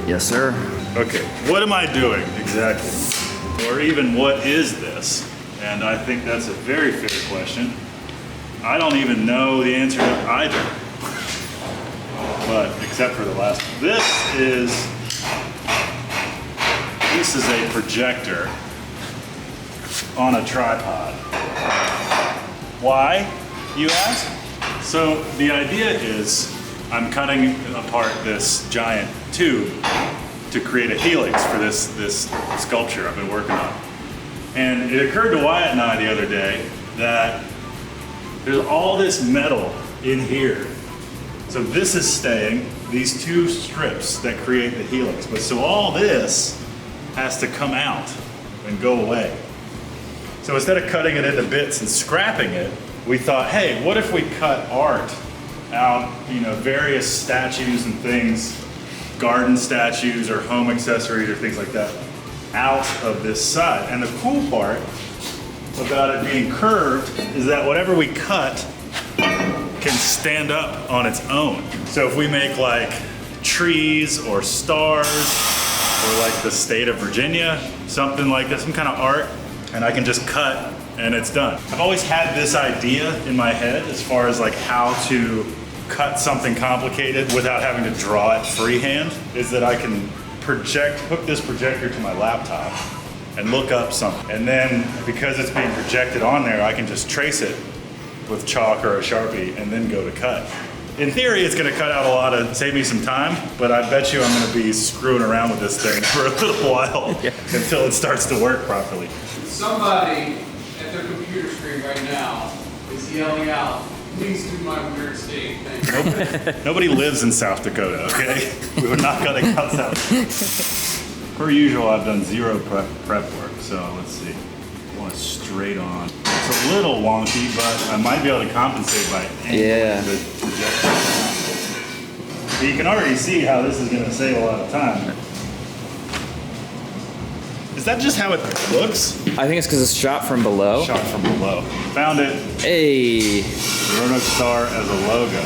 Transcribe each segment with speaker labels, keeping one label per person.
Speaker 1: Yes, sir.
Speaker 2: Okay, what am I doing exactly? Or even what is this? And I think that's a very fair question. I don't even know the answer to either. But except for the last one. This is a projector on a tripod. Why, you ask? So the idea is I'm cutting apart this giant tube to create a helix for this sculpture I've been working on. And it occurred to Wyatt and I the other day that there's all this metal in here. So this is staying, these two strips that create the helix. But so all this has to come out and go away. So instead of cutting it into bits and scrapping it, we thought, hey, what if we cut art out, various statues and things, garden statues or home accessories or things like that, out of this side. And the cool part about it being curved is that whatever we cut can stand up on its own. So if we make like trees or stars or like the state of Virginia, something like that, some kind of art, and I can just cut and it's done. I've always had this idea in my head as far as like how to cut something complicated without having to draw it freehand, is that I can hook this projector to my laptop and look up something. And then because it's being projected on there, I can just trace it with chalk or a Sharpie and then go to cut. In theory, it's gonna cut out save me some time, but I bet you I'm gonna be screwing around with this thing for a little while until it starts to work properly.
Speaker 3: Somebody at their computer screen right now is yelling out, "Please do my weird state thing."
Speaker 2: Nobody lives in South Dakota, okay? We were not cutting out South. Per usual, I've done zero prep work, so let's see. I want it straight on. It's a little wonky, but I might be able to compensate by angling the projector. But you can already see how this is gonna save a lot of time. Is that just how it looks?
Speaker 1: I think it's because it's shot from below.
Speaker 2: Shot from below. Found it.
Speaker 1: Hey.
Speaker 2: Roanoke Star as a logo.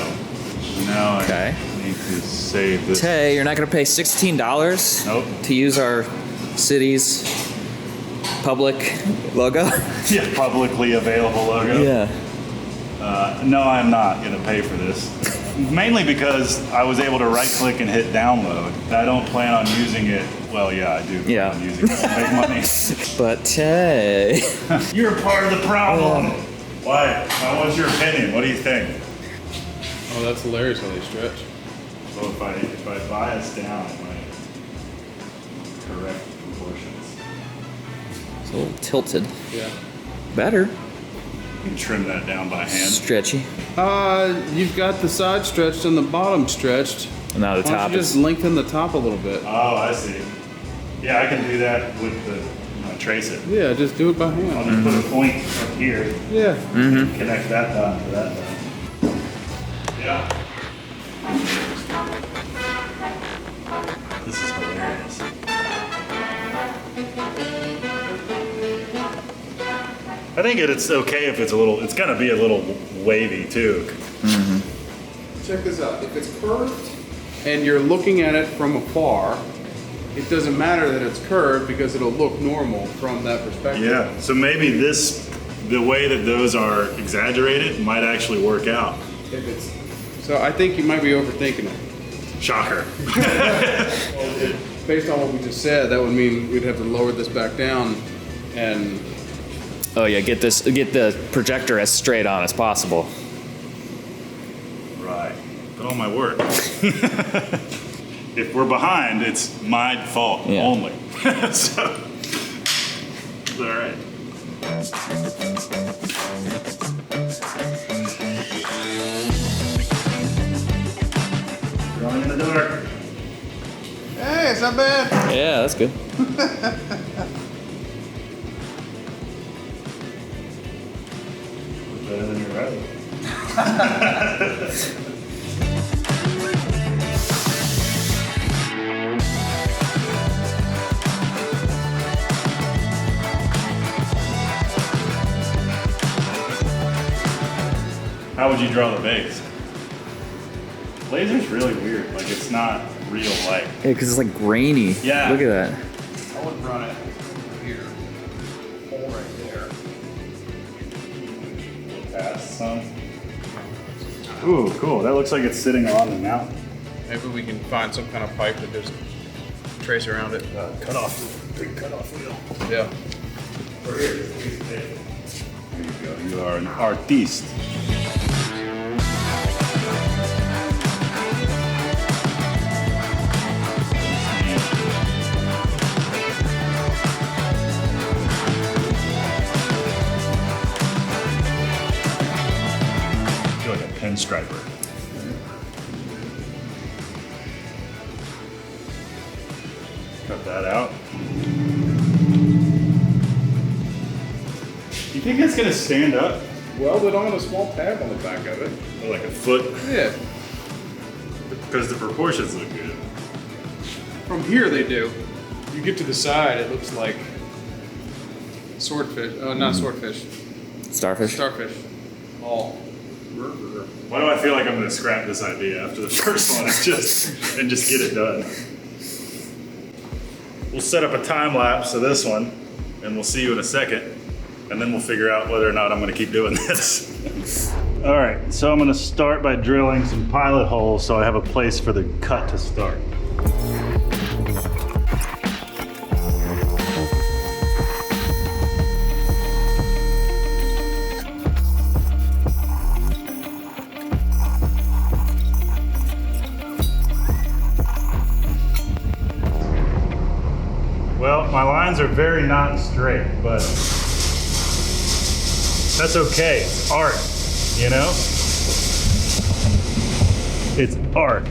Speaker 2: Now I need to save this.
Speaker 1: Tay, you're not going to pay $16 to use our city's public logo?
Speaker 2: Yeah, publicly available logo.
Speaker 1: Yeah.
Speaker 2: No, I'm not going to pay for this. Mainly because I was able to right-click and hit download. I don't plan on using it. Well, yeah, I do plan on using it to make money.
Speaker 1: But Tay.
Speaker 2: You're part of the problem. Why? What's your opinion? What do you think?
Speaker 3: Oh, that's hilarious how they stretch.
Speaker 2: So if I bias down, it might correct the proportions.
Speaker 1: It's a little tilted.
Speaker 3: Yeah.
Speaker 1: Better.
Speaker 2: You can trim that down by hand.
Speaker 1: Stretchy.
Speaker 3: You've got the side stretched and the bottom stretched.
Speaker 1: And now the
Speaker 3: Why don't
Speaker 1: top
Speaker 3: you just lengthen the top a little bit?
Speaker 2: Oh, I see. Yeah, I can do that with trace it.
Speaker 3: Yeah, just do it by hand.
Speaker 2: I'll just put a point up here.
Speaker 3: Yeah.
Speaker 2: And connect that dot to that dot. Yeah. This is hilarious. I think it's okay if it's gonna be a little wavy too.
Speaker 3: Check this out. If it's curved and you're looking at it from afar, it doesn't matter that it's curved because it'll look normal from that perspective.
Speaker 2: Yeah, so maybe the way that those are exaggerated might actually work out.
Speaker 3: So I think you might be overthinking it.
Speaker 2: Shocker.
Speaker 3: Based on what we just said, that would mean we'd have to lower this back down and...
Speaker 1: Oh yeah, get the projector as straight on as possible.
Speaker 2: Right. But all my work. If we're behind, it's my fault only. So, it's all right. Drawing in the dark.
Speaker 3: Hey, it's not bad.
Speaker 1: Yeah, that's good.
Speaker 2: Better than your right. How would you draw the base? Laser's really weird. Like it's not real light.
Speaker 1: Yeah, because it's like grainy.
Speaker 2: Yeah.
Speaker 1: Look at that.
Speaker 3: I would run it here. Hole right there.
Speaker 2: Past some. Ooh, cool. That looks like it's sitting on the mountain.
Speaker 3: Maybe we can find some kind of pipe that just trace around it.
Speaker 2: Cut off. Big cut off wheel.
Speaker 3: Yeah.
Speaker 2: Here you go. You are an artiste. I feel like a pinstriper. Cut that out. You think it's gonna stand up?
Speaker 3: Welded on a small tab on the back of it.
Speaker 2: Like a foot?
Speaker 3: Yeah.
Speaker 2: Because the proportions look good.
Speaker 3: From here they do. You get to the side, it looks like swordfish. Not swordfish.
Speaker 1: Starfish.
Speaker 3: Starfish. All.
Speaker 2: Why do I feel like I'm gonna scrap this idea after the first one? It's just and just get it done. We'll set up a time lapse of this one, and we'll see you in a second, and then we'll figure out whether or not I'm gonna keep doing this. All right, so I'm gonna start by drilling some pilot holes so I have a place for the cut to start. Well, my lines are very not straight, but that's okay. It's art, you know? It's art.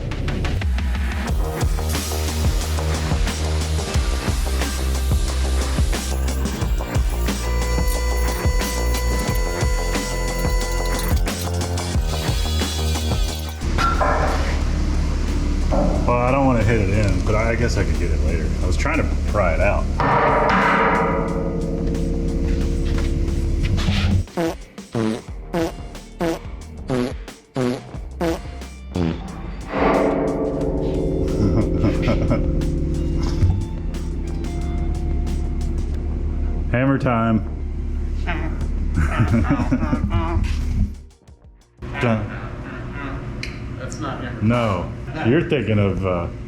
Speaker 2: Well, I don't want to hit it in, but I guess I could get it later. I was trying to pry it out. Hammer time. Done.
Speaker 3: That's not hammer.
Speaker 2: No, you're thinking of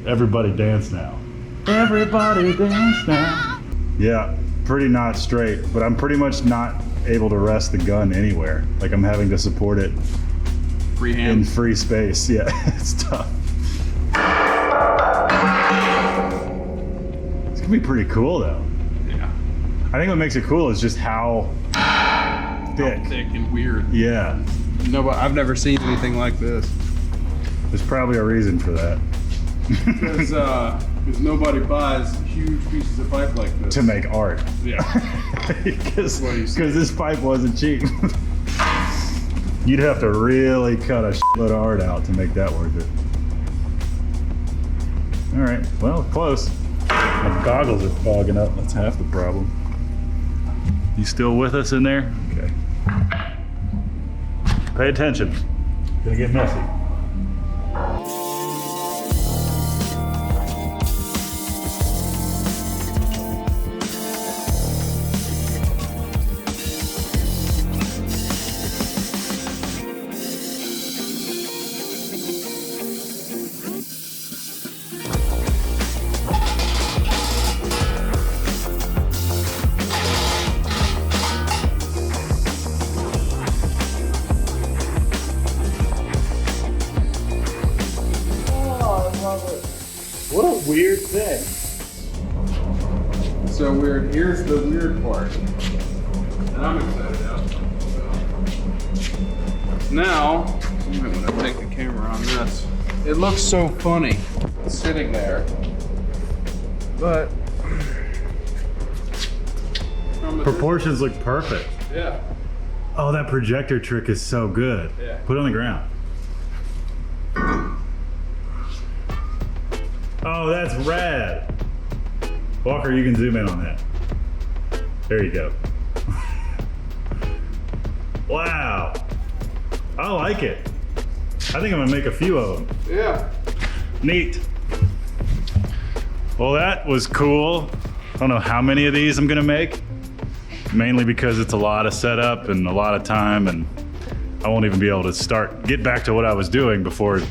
Speaker 2: Everybody Dance Now. Everybody Dance Now. Yeah, pretty not straight, but I'm pretty much not able to rest the gun anywhere. Like I'm having to support it
Speaker 3: Freehand.
Speaker 2: in free space. Yeah, it's tough. It's gonna be pretty cool though.
Speaker 3: Yeah.
Speaker 2: I think what makes it cool is just how thick.
Speaker 3: Thick and weird.
Speaker 2: Yeah,
Speaker 3: No, but I've never seen anything like this.
Speaker 2: there's probably a reason for that.
Speaker 3: Because nobody buys huge pieces of pipe like this.
Speaker 2: To make art.
Speaker 3: Yeah.
Speaker 2: Because
Speaker 3: What do you say?
Speaker 2: this pipe wasn't cheap. You'd have to really cut a shitload of art out to make that worth it. All right, well, close. My goggles are fogging up. That's half the problem. You still with us in there? Okay. Pay attention. It's gonna get messy. What a weird thing.
Speaker 3: So weird. Here's the weird part. And I'm excited about. Now, you might want to take the camera on this. It looks so funny sitting there. But from the
Speaker 2: Proportions look perfect.
Speaker 3: yeah.
Speaker 2: Oh, that projector trick is so good.
Speaker 3: Yeah.
Speaker 2: Put it on the ground. Oh, that's rad. Walker, you can zoom in on that. There you go. Wow. I like it. I think I'm gonna make a few of them.
Speaker 3: Yeah.
Speaker 2: Neat. Well, that was cool. I don't know how many of these I'm gonna make, mainly because it's a lot of setup and a lot of time, and I won't even be able to get back to what I was doing before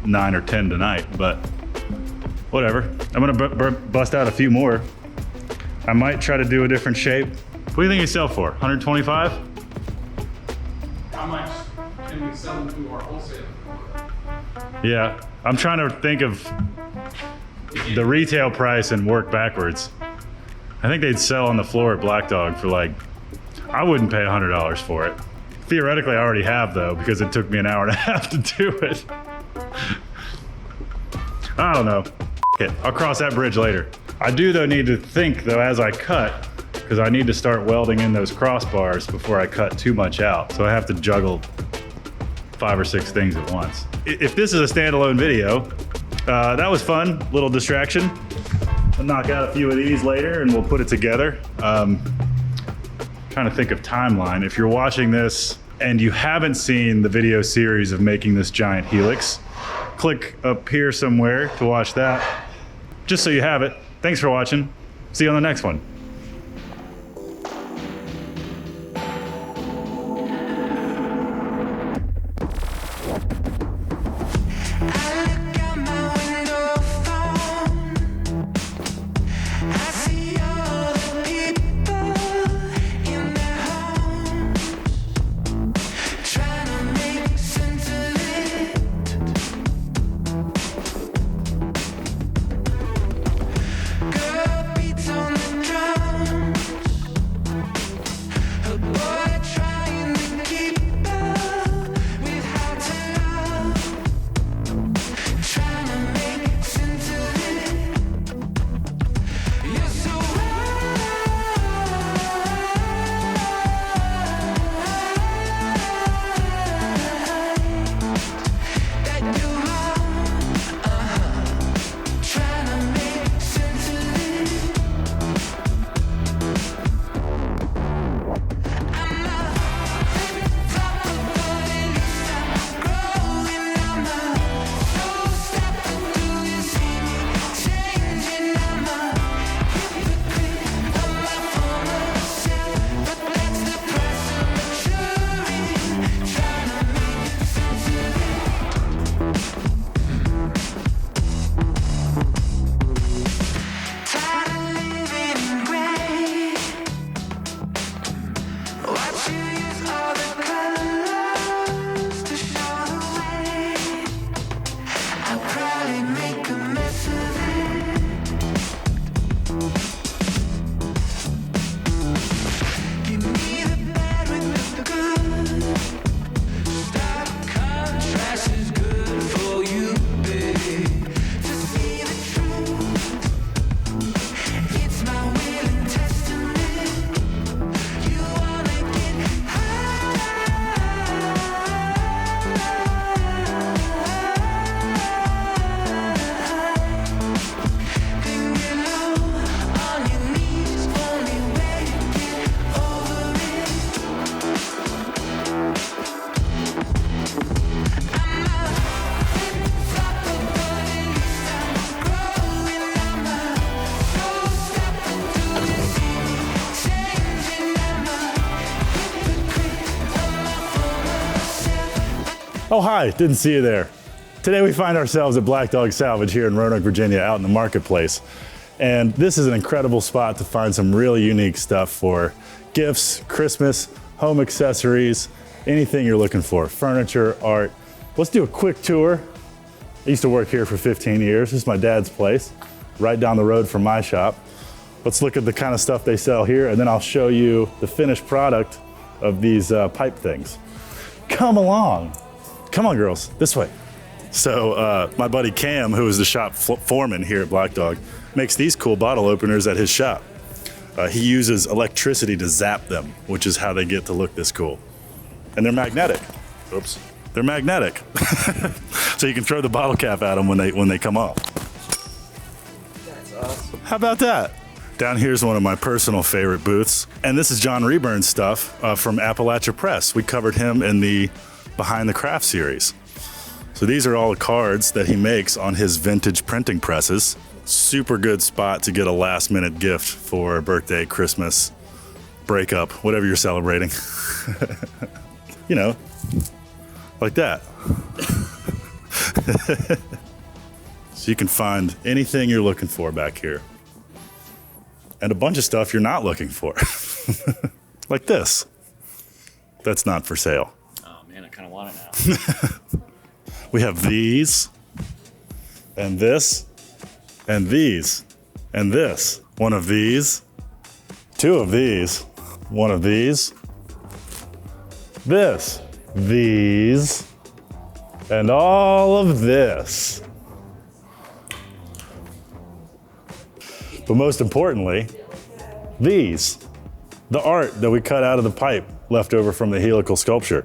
Speaker 2: 9 or 10 tonight, but whatever. I'm gonna bust out a few more. I might try to do a different shape. What do you think you sell for? 125?
Speaker 3: How much can we sell them to our wholesaler?
Speaker 2: Yeah, I'm trying to think of the retail price and work backwards. I think they'd sell on the floor at Black Dog for like, I wouldn't pay $100 for it. Theoretically, I already have though, because it took me an hour and a half to do it. I don't know. It. I'll cross that bridge later. I do though need to think though as I cut, because I need to start welding in those crossbars before I cut too much out. So I have to juggle 5 or 6 things at once. If this is a standalone video, that was fun, little distraction. I'll knock out a few of these later and we'll put it together. Trying to think of timeline. If you're watching this and you haven't seen the video series of making this giant helix, click up here somewhere to watch that, just so you have it. Thanks for watching. See you on the next one. Oh, hi, didn't see you there. Today we find ourselves at Black Dog Salvage here in Roanoke, Virginia, out in the marketplace. And this is an incredible spot to find some really unique stuff for gifts, Christmas, home accessories, anything you're looking for, furniture, art. Let's do a quick tour. I used to work here for 15 years. This is my dad's place, right down the road from my shop. Let's look at the kind of stuff they sell here, and then I'll show you the finished product of these pipe things. Come along. Come on, girls, this way. So my buddy Cam, who is the shop foreman here at Black Dog, makes these cool bottle openers at his shop. He uses electricity to zap them, which is how they get to look this cool. And they're magnetic. Oops. They're magnetic. So you can throw the bottle cap at them when they come off.
Speaker 1: That's awesome.
Speaker 2: How about that? Down here's one of my personal favorite booths. And this is John Reburn's stuff from Appalachia Press. We covered him in the Behind the Craft series. So these are all the cards that he makes on his vintage printing presses. Super good spot to get a last minute gift for birthday, Christmas, breakup, whatever you're celebrating. You know, like that. So you can find anything you're looking for back here. And a bunch of stuff you're not looking for. Like this. That's not for sale.
Speaker 1: Oh man, I kind of want it now.
Speaker 2: We have these, and this, and these, and this. One of these, two of these, one of these, this, these, and all of this. But most importantly, these, the art that we cut out of the pipe left over from the helical sculpture.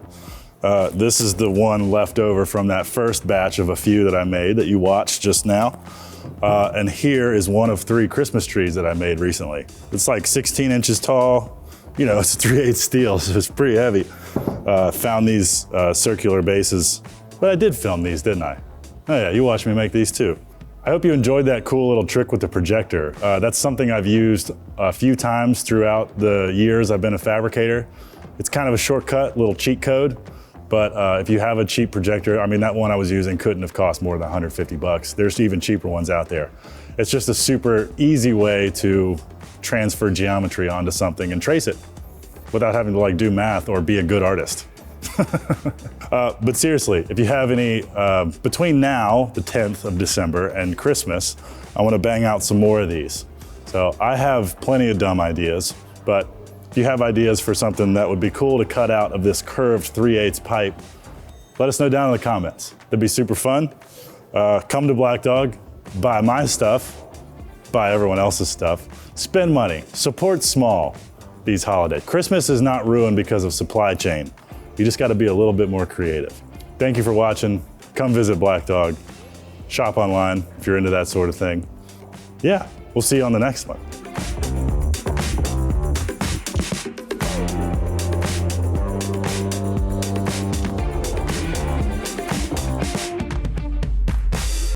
Speaker 2: This is the one left over from that first batch of a few that I made that you watched just now. And here is one of 3 Christmas trees that I made recently. It's like 16 inches tall. You know, it's 3/8 steel, so it's pretty heavy. Found these circular bases, but I did film these, didn't I? Oh yeah, you watched me make these too. I hope you enjoyed that cool little trick with the projector. That's something I've used a few times throughout the years I've been a fabricator. It's kind of a shortcut, little cheat code, but if you have a cheap projector, I mean, that one I was using couldn't have cost more than 150 bucks. There's even cheaper ones out there. It's just a super easy way to transfer geometry onto something and trace it without having to like do math or be a good artist. But seriously, if you have any, between now, the 10th of December, and Christmas, I want to bang out some more of these. So I have plenty of dumb ideas, but if you have ideas for something that would be cool to cut out of this curved 3/8 pipe, let us know down in the comments. It'd be super fun. Come to Black Dog, buy my stuff, buy everyone else's stuff, spend money, support small these holidays. Christmas is not ruined because of supply chain. You just got to be a little bit more creative. Thank you for watching. Come visit Black Dog. Shop online if you're into that sort of thing. Yeah, we'll see you on the next one.